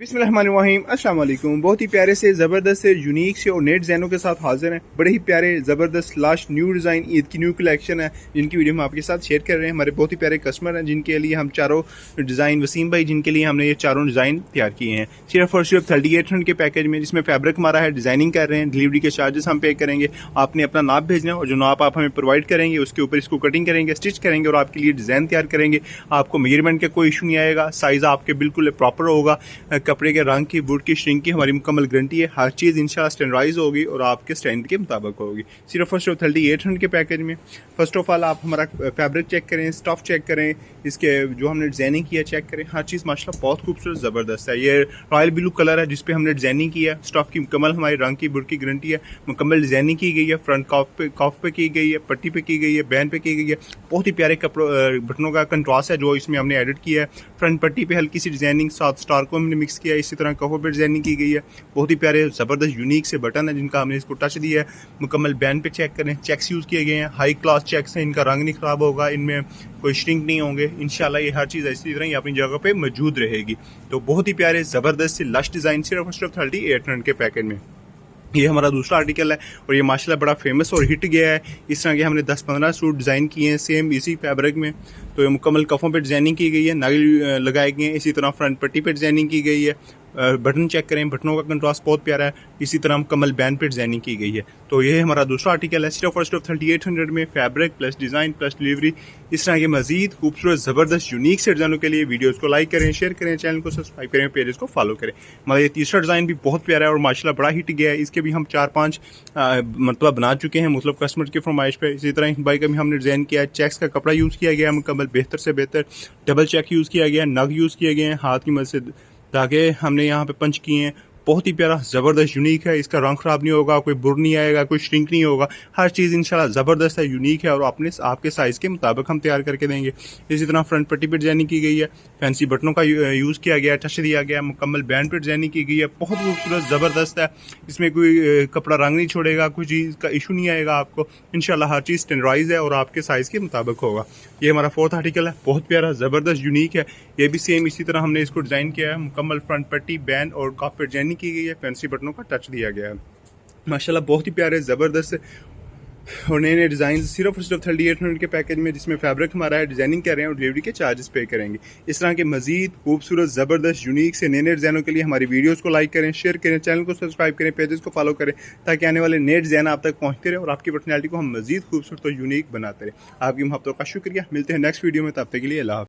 बिस्मिल्लाहिर्रहमानिर्रहीम अस्सलाम वालेकुम। बहुत ही प्यारे से ज़बरदस्त से यूनिक से और नेट डिज़ाइनों के साथ हाजिर हैं। बड़े ही प्यारे ज़बरदस्त लास्ट न्यू डिज़ाइन ईद की न्यू कलेक्शन है जिनकी वीडियो हम आपके साथ शेयर कर रहे हैं। हमारे बहुत ही प्यारे कस्टमर हैं जिनके लिए हम चारों डिज़ाइन, वसीम भाई जिनके लिए हमने ये चारों डिज़ाइन तैयार किए हैं सिर्फ और सिर्फ 3800 के पैकेज में, जिसमें फैब्रिक हमारा है, डिज़ाइनिंग कर रहे हैं, डिलीवरी के चार्जेस हम पे करेंगे। आपने अपना नाप भेजना है और जो नाप आप हमें प्रोवाइड करेंगे उसके ऊपर इसको कटिंग करेंगे, स्टिच करेंगे और आपके लिए डिज़ाइन तैयार करेंगे। आपको मेजरमेंट का कोई इशू नहीं आएगा, साइज़ आपके बिल्कुल प्रॉपर होगा। कपड़े के रंग की, वुड की, श्रिंक की हमारी मुकम्मल गारंटी है। हर चीज़ इंशाल्लाह स्टैंडर्डाइज होगी और आपके स्टैंडर्ड के मुताबिक होगी। सिर्फ और सिर्फ 3800 के पैकेज में। फर्स्ट ऑफ ऑल आप हमारा फैब्रिक चेक करें, स्टफ चेक करें, इसके जो हमने डिज़ाइनिंग किया चेक करें। हर चीज़ माशाल्लाह बहुत खूबसूरत ज़बरदस्त है। ये रॉयल ब्लू कलर है जिसपे हमने डिज़ाइनिंग की है। स्टफ की मुकम्मल हमारी रंग की, वुड की गारंटी है। मुकम्मल डिज़ाइनिंग की गई है, फ्रंट कॉफ पे की गई है, पट्टी पे की गई है, बैन पे की गई है। बहुत ही प्यारे कपड़ों बटनों का कंट्रास्ट है जो इसमें हमने एडिट किया है। फ्रंट पट्टी पे हल्की सी डिज़ाइनिंग, साथ स्टार को हमने मिक्स किया है। इसी तरह कवर पे डिज़ाइनिंग की गई है। बहुत ही प्यारे ज़बरदस्त यूनिक से बटन है जिनका हमने इसको टच दिया है। मुकम्मल बैन पे चेक करें, चेक्स यूज़ किए गए हैं, हाई क्लास चेक्स हैं, इनका रंग नहीं ख़राब होगा, इनमें कोई श्रिंक नहीं होंगे। इंशाल्लाह ये हर चीज़ इसी तरह ही अपनी जगह पे मौजूद रहेगी। तो बहुत ही प्यारे ज़बरदस्त से लश डिज़ाइन सिर्फ और सिर्फ 3800 के पैकेज में। ये हमारा दूसरा आर्टिकल है और ये माशाल्लाह बड़ा फेमस और हिट गया है। इस तरह के हमने 10-15 सूट डिज़ाइन किए हैं सेम इसी फैब्रिक में। तो ये मुकम्मल कफ़ों पे डिज़ाइनिंग की गई है, नग लगाए गए हैं। इसी तरह फ्रंट पट्टी पे डिज़ाइनिंग की गई है। बटन चेक करें, बटनों का कंट्रास्ट बहुत प्यारा है। इसी तरह मुकम्मल बैन पे डिज़ाइनिंग की गई है। तो ये हमारा दूसरा आर्टिकल है सिर्फ और सिर्फ 3800 में। Fabric plus design plus delivery. इस तरह के मजीद खूबसूरत ज़बरदस्त यूनिक से डिज़ाइनों के लिए वीडियोज़ को लाइक करें, शेयर करें, चैनल को सब्सक्राइब करें, पेजेस को फॉलो करें। हमारा ये तीसरा डिज़ाइन भी बहुत प्यारा है और माशाल्लाह बड़ा हिट गया है। इसके भी हम 4-5 मतलब बना चुके हैं, मतलब कस्टमर की फरमाइश पे। इसी तरह बाइक का भी हमने डिज़ाइन किया है। चेक्स का कपड़ा यूज़ किया गया है, मुकम्मल बेहतर से बेहतर। डबल चेक यूज़ किया गया है, नग यूज़ किए गए हैं हाथ की मदद से, ताकि हमने यहाँ पे पंच किए हैं। बहुत ही प्यारा ज़बरदस्त यूनिक है। इसका रंग ख़राब नहीं होगा, कोई बुर नहीं आएगा, कोई श्रिंक नहीं होगा। हर चीज़ इंशाल्लाह ज़बरदस्त है, यूनिक है और आपके साइज़ के मुताबिक हम तैयार करके देंगे। इसी तरह फ्रंट पट्टी पर डिज़ाइनिंग की गई है, फैंसी बटनों का यूज़ किया गया, टच दिया गया, मुकम्मल बैंड पर डिज़ाइनिंग की गई है। बहुत खूबसूरत ज़बरदस्त है। इसमें कोई कपड़ा रंग नहीं छोड़ेगा, कोई चीज़ का इशू नहीं आएगा आपको। इंशाल्लाह हर चीज़ स्टैंडर्डाइज है और आपके साइज़ के मुताबिक होगा। ये हमारा फोर्थ आर्टिकल है, बहुत प्यारा ज़बरदस्त यूनिक है। ये भी सेम इसी तरह हमने इसको डिज़ाइन किया है। मुकम्मल फ्रंट पट्टी, बैन और कॉफ पे डिज़ाइनिंग की गई है, फैंसी बटनों का टच दिया गया है। माशाल्लाह बहुत ही प्यारे ज़बरदस्त और नए नए डिज़ाइन सिर्फ और सिर्फ 3800 के पैकेज में, जिसमें फैब्रिक हमारा है, डिज़ाइनिंग कर रहे हैं और डिलीवरी के चार्जेस पे करेंगे। इस तरह के मजीद खूबसूरत ज़बरदस्त यूनिक से नए नए डिज़ाइनों के लिए हमारी वीडियोस को लाइक करें, शेयर करें, चैनल को सब्सक्राइब करें, पेजेस को फॉलो करें, ताकि आने वाले नए डिज़ाइन आप तक पहुँचते रहे और आपकी पर्सनैलिटी को हम मजीद खूबसूरत और यूनिक बनाते रहे। आपकी मोहब्बत का शुक्रिया। मिलते हैं नेक्स्ट वीडियो में, तब तक के लिए अल्लाह हाफ़िज़।